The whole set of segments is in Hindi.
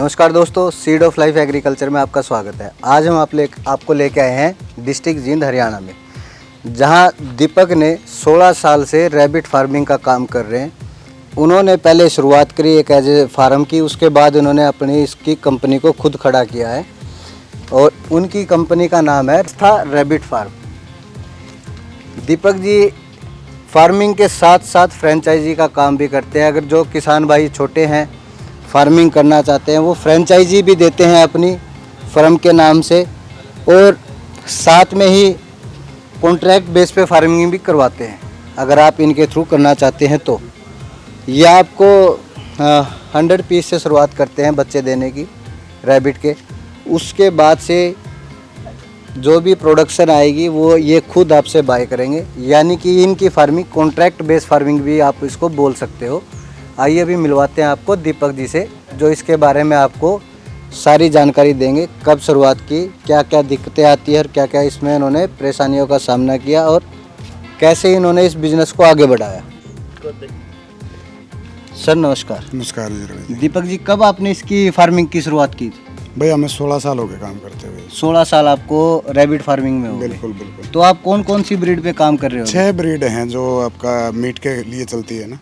नमस्कार दोस्तों, सीड ऑफ लाइफ एग्रीकल्चर में आपका स्वागत है। आज हम आपको लेके आए हैं डिस्ट्रिक्ट जींद हरियाणा में, जहां दीपक ने 16 साल से रैबिट फार्मिंग का काम कर रहे हैं। उन्होंने पहले शुरुआत करी एक एज ए फार्म की, उसके बाद उन्होंने अपनी इसकी कंपनी को खुद खड़ा किया है और उनकी कंपनी का नाम है rabbit farm. Deepak ji farming के साथ साथ फ्रेंचाइजी का काम भी करते हैं। अगर जो किसान भाई छोटे हैं, फार्मिंग करना चाहते हैं, वो फ्रेंचाइजी भी देते हैं अपनी फर्म के नाम से, और साथ में ही कॉन्ट्रैक्ट बेस पे फार्मिंग भी करवाते हैं। अगर आप इनके थ्रू करना चाहते हैं तो ये आपको 100 पीस से शुरुआत करते हैं बच्चे देने की रैबिट के। उसके बाद से जो भी प्रोडक्शन आएगी वो ये खुद आपसे बाय करेंगे, यानी कि इनकी फार्मिंग कॉन्ट्रैक्ट बेस फार्मिंग भी आप इसको बोल सकते हो। आइए अभी मिलवाते हैं आपको दीपक जी से, जो इसके बारे में आपको सारी जानकारी देंगे। कब शुरुआत की, क्या क्या दिक्कतें आती है और क्या क्या इसमें इन्होंने परेशानियों का सामना किया और कैसे इन्होंने इस बिज़नेस को आगे बढ़ाया। सर नमस्कार। नमस्कार जी रवि जी। दीपक जी, कब आपने इसकी फार्मिंग की शुरुआत की थी? भाई हमें 16 साल हो गए काम करते हुए। 16 साल आपको रैबिट फार्मिंग में हो गए। बिल्कुल बिल्कुल। तो आप कौन कौन सी ब्रीड पे काम कर रहे हो? 6 ब्रीड हैं जो आपका मीट के लिए चलती है ना।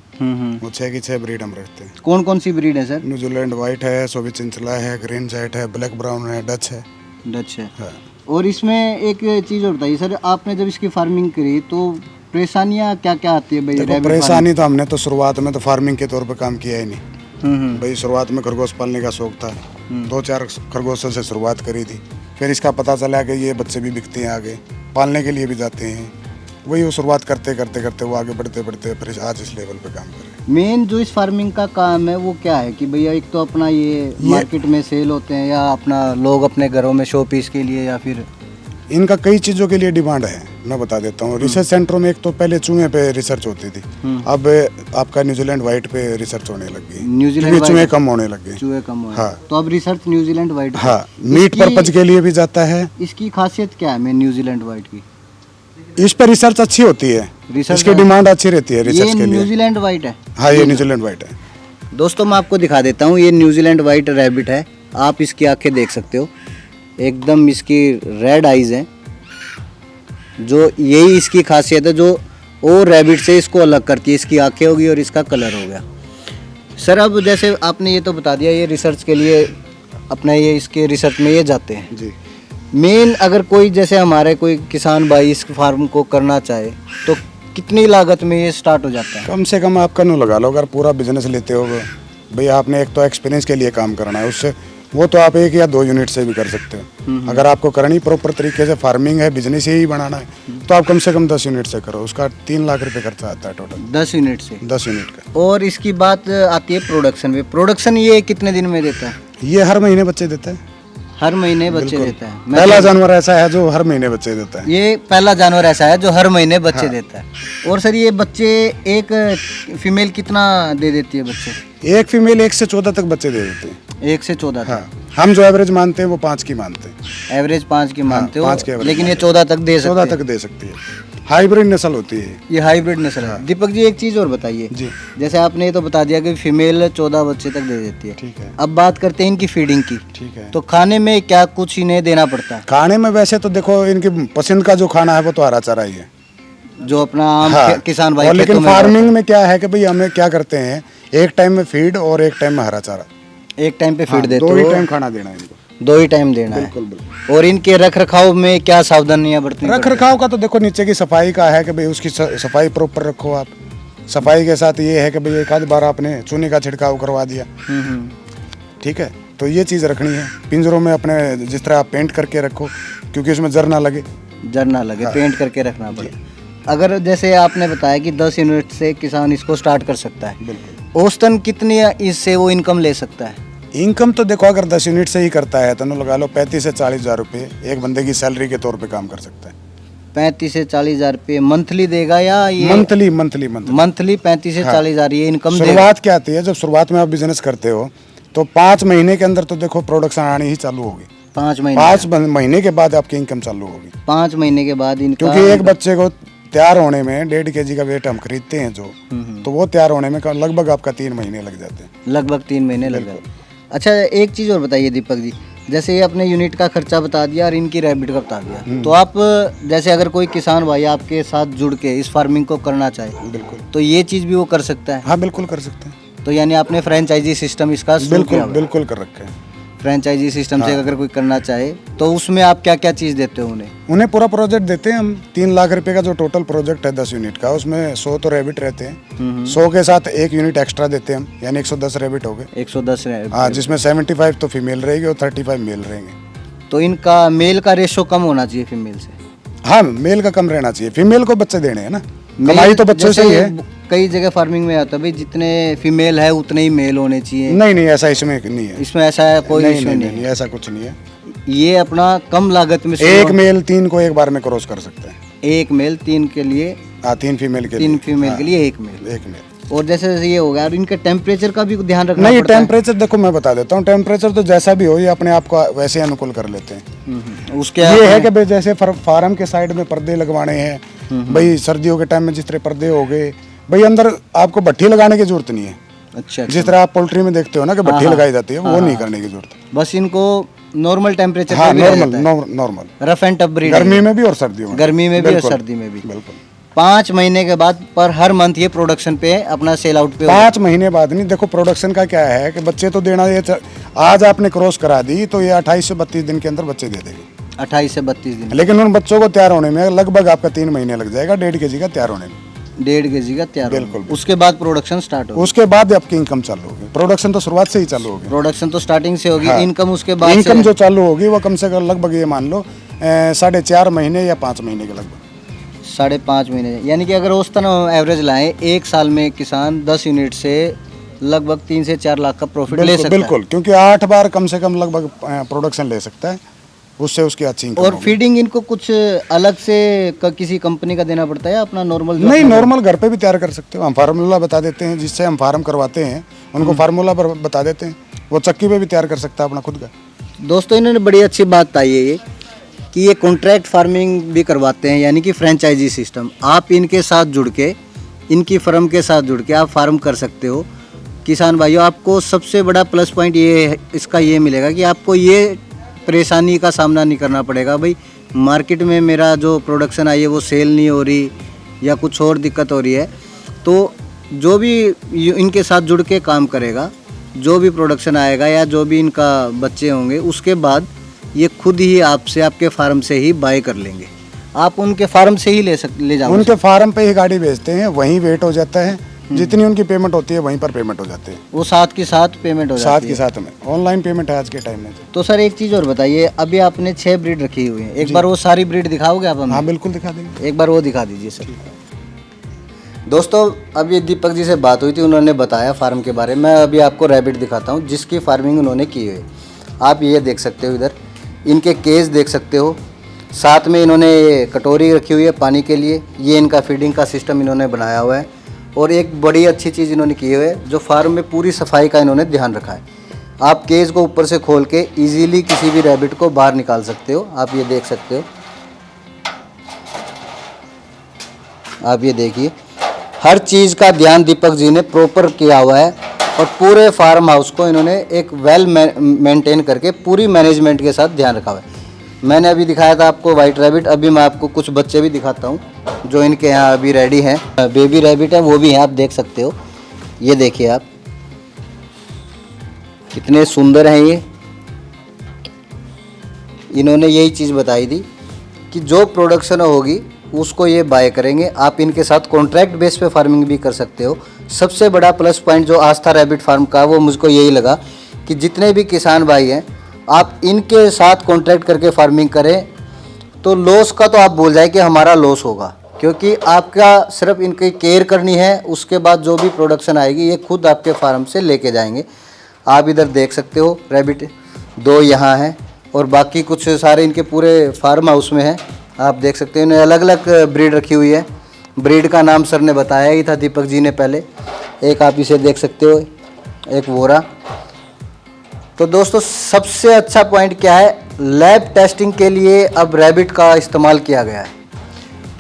वो 6 की 6 ब्रीड हम रखते हैं। कौन कौन सी ब्रीड है सर? न्यूजीलैंड वाइट है, सोवी चिंचला है, ग्रीन जैट है, ब्लैक ब्राउन है, डच है। डच है। हाँ। और इसमें एक चीज़ और बताइए सर, आपने जब इसकी फार्मिंग करी तो परेशानियाँ क्या क्या आती है भाई? देखो परेशानी तो हमने तो शुरुआत में तो फार्मिंग के तौर पे काम किया ही नहीं। भाई शुरुआत में खरगोश पालने का शौक था, 2-4 खरगोशों से शुरुआत करी थी। फिर इसका पता चला कि ये बच्चे भी बिकते हैं, आगे पालने के लिए भी जाते हैं। वही वो शुरुआत करते करते करते वो आगे बढ़ते बढ़ते फिर आज इस लेवल पे काम कर रहे हैं। मेन जो इस फार्मिंग का काम है वो क्या है कि भैया एक तो अपना ये मार्केट में सेल होते हैं, या अपना लोग अपने घरों में शो पीस के लिए, या फिर इनका कई चीज़ों के लिए डिमांड है। मैं बता देता हूँ। रिसर्च सेंटरों में एक तो पहले चूहे पे रिसर्च होती थी, अब आपका न्यूजीलैंड वाइट पे रिसर्च होने लग गई। न्यूजीलैंड चूहे कम होने लग गए। चूहे कम हो। हाँ। तो अब रिसर्च न्यूजीलैंड वाइट। हाँ, मीट पर्पज के लिए भी जाता है। इसकी खासियत क्या है मेन न्यूजीलैंड वाइट की? इस पर रिसर्च अच्छी होती है, रिसर्च इसकी डिमांड अच्छी रहती है रिसर्च के लिए। न्यूजीलैंड वाइट है। हाँ, ये न्यूजीलैंड वाइट है। दोस्तों मैं आपको दिखा देता हूँ, ये न्यूजीलैंड वाइट रैबिट है। आप इसकी आंखें देख सकते हो, एकदम इसकी रेड आइज हैं। जो यही इसकी खासियत है जो और रैबिट से इसको अलग करती है, इसकी आंखें होगी और इसका कलर हो गया। सर अब जैसे आपने ये तो बता दिया, ये रिसर्च के लिए अपना ये इसके रिसर्च में ये जाते हैं जी। मेन। अगर कोई जैसे हमारे कोई किसान भाई इस फार्म को करना चाहे तो कितनी लागत में ये स्टार्ट हो जाता है? कम से कम आप कनु लगा लो, अगर पूरा बिजनेस लेते हो भाई, आपने एक तो एक्सपीरियंस के लिए काम करना है, उससे वो तो आप 1 या 2 यूनिट से भी कर सकते हो। अगर आपको करनी प्रॉपर तरीके से फार्मिंग है, बिजनेस ही बनाना है, तो आप कम से कम 10 यूनिट से करो। उसका 3 लाख रुपए खर्चा आता है टोटल। 10 यूनिट से? 10 यूनिट का। और इसकी बात आती है प्रोडक्शन में। प्रोडक्शन ये कितने दिन में देता है? ये हर महीने बच्चे देता है। हर महीने बच्चे देता है? पहला जानवर ऐसा है जो हर महीने बच्चे देता है। ये पहला जानवर ऐसा है जो हर महीने बच्चे देता है। और सर ये बच्चे एक फीमेल कितना दे देती है बच्चे? एक फीमेल 1 से 14 तक बच्चे दे देते हैं। 1 से 14 तक? हाँ। हम जो एवरेज मानते हैं वो 5 की मानते हैं। एवरेज 5 की मानते हो? 5 की एवरेज, लेकिन ये 14 तक दे सकती है? 14 तक दे सकती है। हाइब्रिड नस्ल होती है ये, हाइब्रिड नस्ल है। दीपक जी एक चीज़ और बताइए जी। जैसे आपने ये तो बता दिया कि फीमेल 14 बच्चे तक दे देती है, ठीक है। अब बात करते हैं इनकी फीडिंग की। ठीक है। तो खाने में क्या कुछ इन्हें देना पड़ता है? खाने में वैसे तो देखो इनकी पसंद का जो खाना है वो तो हरा चारा ही है, जो अपना आम हाँ। किसान भाई और खेतों लेकिन में फार्मिंग में क्या है कि भाई हमें क्या करते हैं, एक टाइम में फीड और एक टाइम में हरा चारा। एक टाइम पे फीड देते 2 ही हो? टाइम खाना देना है इनको। 2 ही टाइम देना है। बिल्कुल बिल्कुल। और इनके रख रखाव में क्या सावधानियां बरतनी? रख रखाव का तो देखो नीचे की सफाई का है कि भाई उसकी सफाई प्रॉपर रखो आप। सफाई के साथ ये है कि भाई एक आध बार आपने चूने का छिड़काव करवा दिया, ठीक है, तो ये चीज़ रखनी है। पिंजरों में अपने जिस तरह आप पेंट करके रखो, क्योंकि उसमें जर ना लगे। जर ना लगे, पेंट करके रखना पड़े। अगर जैसे आपने बताया कि 10 यूनिट से किसान इसको स्टार्ट कर सकता है, बिल्कुल। औसतन कितनी इससे वो इनकम ले सकता है? इनकम तो देखो अगर 10 यूनिट से ही करता है तो लगा लो 35 से 40 हज़ार रुपये एक बंदे की सैलरी के तौर पे काम कर सकता है। 35 से 40 हज़ार रुपये मंथली देगा, या ये मंथली 35 से 40 हज़ार ये इनकम देगा? शुरुआत क्या आती है, जब शुरुआत में आप बिजनेस करते हो तो 5 महीने के अंदर तो देखो प्रोडक्शन आनी ही चालू होगी। 5 महीने? 5 महीने के बाद आपकी इनकम चालू होगी। 5 महीने के बाद इनका, क्योंकि एक बच्चे को तैयार होने में 1.5 kg का वेट हम खरीदते हैं जो, तो वो तैयार होने में लगभग आपका 3 महीने लग जाते हैं। लगभग 3 महीने लग जाते हैं। अच्छा एक चीज़ और बताइए दीपक जी, जैसे ये अपने यूनिट का खर्चा बता दिया और इनकी रैबिट का बता दिया, तो आप जैसे अगर कोई किसान भाई आपके साथ जुड़ के इस फार्मिंग को करना चाहे बिल्कुल। तो ये चीज़ भी वो कर सकता है? हाँ बिल्कुल कर सकते हैं। तो यानी आपने फ्रेंचाइजी सिस्टम इसका शुरू किया बिल्कुल बिल्कुल कर रखे हैं। फ्रेंचाइजी सिस्टम से अगर कोई करना चाहे तो उसमें आप क्या क्या चीज़ देते हो उन्हें? उन्हें पूरा प्रोजेक्ट देते हैं हम। 3 लाख रुपए का जो टोटल प्रोजेक्ट है 10 यूनिट का, उसमें 100 तो रैबिट रहते हैं। 100 के साथ 1 यूनिट एक्स्ट्रा देते हैं हम, यानी 110 रैबिट हो गए। 110 हाँ, जिसमें 75 तो फीमेल रहेगी और 35 मेल रहेंगे। तो इनका मेल का रेशो कम होना चाहिए फीमेल से? हाँ, मेल का कम रहना चाहिए, फीमेल को बच्चे देने हैं ना, मेल कमाई तो बच्चों से ही है। कई जगह फार्मिंग में आता है भाई जितने फीमेल है उतने ही मेल होने चाहिए। नहीं नहीं, ऐसा इसमें नहीं है। इसमें ऐसा कोई नहीं, इशू नहीं, नहीं नहीं, है। ऐसा कुछ नहीं है। ये अपना कम लागत में एक मेल 3 को एक बार में क्रॉस कर सकते हैं। एक मेल 3 के लिए, हाँ, 3 फीमेल के 3 लिए। फीमेल हाँ, के लिए 1 मेल। 1 मेल। और जैसे जैसे ये हो गया और इनके टेम्परेचर का भी ध्यान रखना नहीं, पड़ता है? टेम्परेचर देखो मैं बता देता हूँ, टेम्परेचर तो जैसा भी हो ये अपने आप को वैसे अनुकूल कर लेते हैं। उसके ये है कि भाई जैसे फार्म के साइड में पर्दे लगवाने हैं, भाई सर्दियों के टाइम में जिस तरह पर्दे हो गए, भाई अंदर आपको भट्ठी लगाने की जरूरत नहीं है। अच्छा, जिस तरह आप पोल्ट्री में देखते हो ना कि भट्ठी लगाई जाती है, वो नहीं करने की जरूरत है। बस इनको नॉर्मल टेम्परेचर हाँ, पे भी normal rough and tough breed, गर्मी में भी और सर्दियों में। गर्मी में भी और बिल्कुल, सर्दी में भी। बिल्कुल। 5 महीने के बाद पर हर मंथ ये प्रोडक्शन पे अपना सेल आउट पे 5 महीने बाद नहीं, देखो प्रोडक्शन का क्या है कि बच्चे तो देना ये आज आपने क्रॉस करा दी तो ये 28 से 32 दिन के अंदर बच्चे दे देगी। 28 से 32 दिन, लेकिन उन बच्चों को तैयार होने में लगभग आपका 3 महीने लग जाएगा, 1.5 kg का तैयार होने में। 1.5 kg का तैयार होगा। बिल्कुल। उसके बाद प्रोडक्शन स्टार्ट होगा। उसके बाद आपकी इनकम चालू होगी। प्रोडक्शन तो शुरुआत से ही चालू होगी। प्रोडक्शन तो स्टार्टिंग से होगी। हाँ। इनकम उसके बाद इनकम जो चालू होगी वो कम से कम लगभग ये मान लो 4.5 महीने या 5 महीने के लगभग। 5.5 महीने, यानी कि अगर औसतन एवरेज लाएं 1 साल में किसान 10 यूनिट से लगभग 3 से 4 लाख का प्रॉफिट ले सकता है। बिल्कुल, क्योंकि 8 बार कम से कम लगभग प्रोडक्शन ले सकता है, उससे उसकी अच्छी इनकम और होगी। फीडिंग इनको कुछ अलग से किसी कंपनी का देना पड़ता है या अपना नॉर्मल? नहीं, नॉर्मल घर पे भी तैयार कर सकते हो। हम फार्मूला बता देते हैं, जिससे हम फार्म करवाते हैं उनको फार्मूला पर बता देते हैं, वो चक्की पे भी तैयार कर सकता है अपना खुद का। दोस्तों इन्होंने बड़ी अच्छी बात बताई है ये कि ये कॉन्ट्रैक्ट फार्मिंग भी करवाते हैं, यानी कि फ्रेंचाइजी सिस्टम। आप इनके साथ जुड़ के, इनकी फर्म के साथ जुड़ के आप फार्म कर सकते हो। किसान भाइयों, आपको सबसे बड़ा प्लस पॉइंट ये इसका ये मिलेगा कि आपको ये परेशानी का सामना नहीं करना पड़ेगा भाई मार्केट में मेरा जो प्रोडक्शन आई है वो सेल नहीं हो रही या कुछ और दिक्कत हो रही है। तो जो भी इनके साथ जुड़ के काम करेगा, जो भी प्रोडक्शन आएगा या जो भी इनका बच्चे होंगे, उसके बाद ये खुद ही आपसे, आपके फार्म से ही बाय कर लेंगे। आप उनके फार्म से ही ले जाओ। उनके फार्म पे ही गाड़ी भेजते हैं, वहीं वेट हो जाता है, जितनी उनकी पेमेंट होती है वहीं पर पेमेंट हो जाती है। वो साथ के साथ पेमेंट हो जाती है। साथ के साथ में ऑनलाइन पेमेंट है आज के टाइम में। तो सर एक चीज़ और बताइए, अभी आपने 6 ब्रीड रखी हुई है, एक बार वो सारी ब्रीड दिखाओगे आप हमें? हाँ बिल्कुल दिखा देंगे। एक बार वो दिखा दीजिए सर। दोस्तों अभी दीपक जी से बात हुई थी, उन्होंने बताया फार्म के बारे में। मैं अभी आपको रैबिट दिखाता हूँ जिसकी फार्मिंग उन्होंने की है। आप ये देख सकते हो, इधर इनके केज देख सकते हो, साथ में इन्होंने कटोरी रखी हुई है पानी के लिए। ये इनका फीडिंग का सिस्टम इन्होंने बनाया हुआ है। और एक बड़ी अच्छी चीज़ इन्होंने की हुई है, जो फार्म में पूरी सफाई का इन्होंने ध्यान रखा है। आप केज को ऊपर से खोल के इजीली किसी भी रैबिट को बाहर निकाल सकते हो। आप ये देख सकते हो, आप ये देखिए, हर चीज़ का ध्यान दीपक जी ने प्रॉपर किया हुआ है। और पूरे फार्म हाउस को इन्होंने एक वेल मेंटेन करके पूरी मैनेजमेंट के साथ ध्यान रखा हुआ है। मैंने अभी दिखाया था आपको वाइट रैबिट, अभी मैं आपको कुछ बच्चे भी दिखाता हूँ जो इनके यहाँ अभी रेडी हैं। बेबी रैबिट है, वो भी हैं, आप देख सकते हो। ये देखिए आप, कितने सुंदर हैं ये। इन्होंने यही चीज़ बताई थी कि जो प्रोडक्शन होगी उसको ये बाय करेंगे। आप इनके साथ कॉन्ट्रैक्ट बेस पे फार्मिंग भी कर सकते हो। सबसे बड़ा प्लस पॉइंट जो आस्था रैबिट फार्म का, वो मुझको यही लगा कि जितने भी किसान भाई हैं, आप इनके साथ कॉन्ट्रैक्ट करके फार्मिंग करें तो लॉस का तो आप भूल जाए कि हमारा लॉस होगा, क्योंकि आपका सिर्फ इनकी केयर करनी है। उसके बाद जो भी प्रोडक्शन आएगी ये खुद आपके फार्म से लेके जाएंगे। आप इधर देख सकते हो रैबिट 2 यहाँ हैं और बाकी कुछ सारे इनके पूरे फार्म हाउस में हैं। आप देख सकते हो, इन्हें अलग अलग ब्रीड रखी हुई है। ब्रीड का नाम सर ने बताया ही था दीपक जी ने पहले। एक आप इसे देख सकते हो, एक वोरा। तो दोस्तों सबसे अच्छा पॉइंट क्या है, लैब टेस्टिंग के लिए अब रैबिट का इस्तेमाल किया गया है।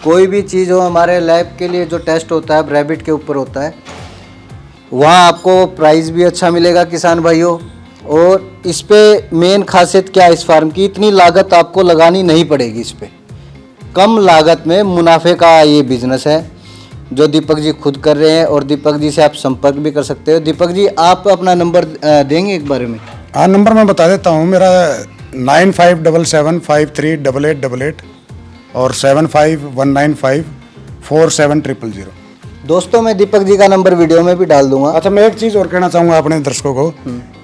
कोई भी चीज़ हो, हमारे लैब के लिए जो टेस्ट होता है अब रैबिट के ऊपर होता है। वहाँ आपको प्राइस भी अच्छा मिलेगा किसान भाइयों, और इस पे मेन खासियत क्या है इस फार्म की, इतनी लागत आपको लगानी नहीं पड़ेगी। इस पे कम लागत में मुनाफे का ये बिजनेस है जो दीपक जी खुद कर रहे हैं, और दीपक जी से आप संपर्क भी कर सकते हो। दीपक जी आप अपना नंबर देंगे एक बारे में? हाँ, नंबर मैं बता देता हूँ। मेरा 9577538888 और 7519547000। दोस्तों मैं दीपक जी का नंबर वीडियो में भी डाल दूंगा। अच्छा, मैं एक चीज़ और कहना चाहूँगा अपने दर्शकों को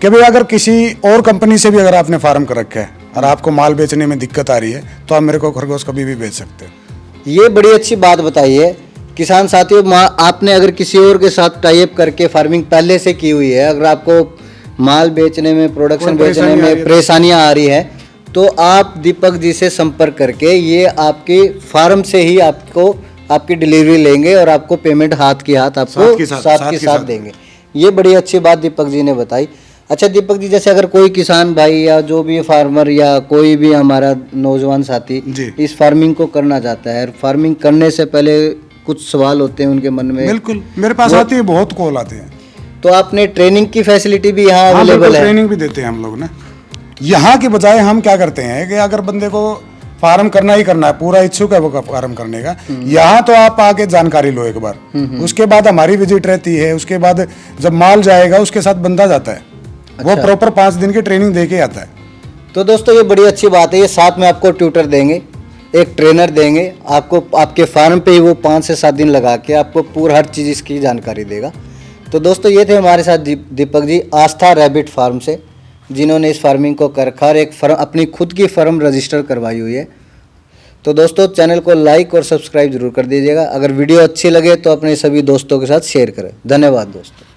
कि भाई अगर किसी और कंपनी से भी अगर आपने फार्म कर रखा है और आपको माल बेचने में दिक्कत आ रही है तो आप मेरे को खरगोश कभी भी बेच सकते हो। ये बड़ी अच्छी बात बताई है किसान साथियों। आपने अगर किसी और के साथ टाई अप करके फार्मिंग पहले से की हुई है, अगर आपको माल बेचने में, प्रोडक्शन बेचने में परेशानियां आ रही है तो आप दीपक जी से संपर्क करके ये आपके फार्म से ही आपको आपकी डिलीवरी लेंगे और आपको पेमेंट हाथ की हाथ आपको साथ के साथ देंगे। ये बड़ी अच्छी बात दीपक जी ने बताई। अच्छा दीपक जी, जैसे अगर कोई किसान भाई या जो भी फार्मर या कोई भी हमारा नौजवान साथी इस फार्मिंग को करना चाहता है, फार्मिंग करने से पहले कुछ सवाल होते हैं उनके मन में। बिल्कुल, मेरे पास आती है, बहुत कॉल आते हैं। तो आपने ट्रेनिंग की फैसिलिटी भी यहाँ अवेलेबल है? ट्रेनिंग भी देते हैं हम लोग ना। यहाँ के बजाय हम क्या करते हैं कि अगर बंदे को फार्म करना ही करना है, पूरा इच्छुक है वो फार्म करने का, यहाँ तो आप आके जानकारी लो एक बार, उसके बाद हमारी विजिट रहती है, उसके बाद जब माल जाएगा उसके साथ बंदा जाता है। अच्छा। वो प्रॉपर 5 दिन की ट्रेनिंग दे के आता है। तो दोस्तों ये बड़ी अच्छी बात है। ये साथ में आपको ट्यूटर देंगे, एक ट्रेनर देंगे आपको, आपके फार्म पे ही वो 5 से 7 दिन लगा के आपको पूरा हर चीज़ इसकी जानकारी देगा। तो दोस्तों ये थे हमारे साथ दीपक जी आस्था रैबिट फार्म से, जिन्होंने इस फार्मिंग को कर खर एक फार्म, अपनी खुद की फार्म रजिस्टर करवाई हुई है। तो दोस्तों चैनल को लाइक और सब्सक्राइब जरूर कर दीजिएगा। अगर वीडियो अच्छी लगे तो अपने सभी दोस्तों के साथ शेयर करें। धन्यवाद दोस्तों।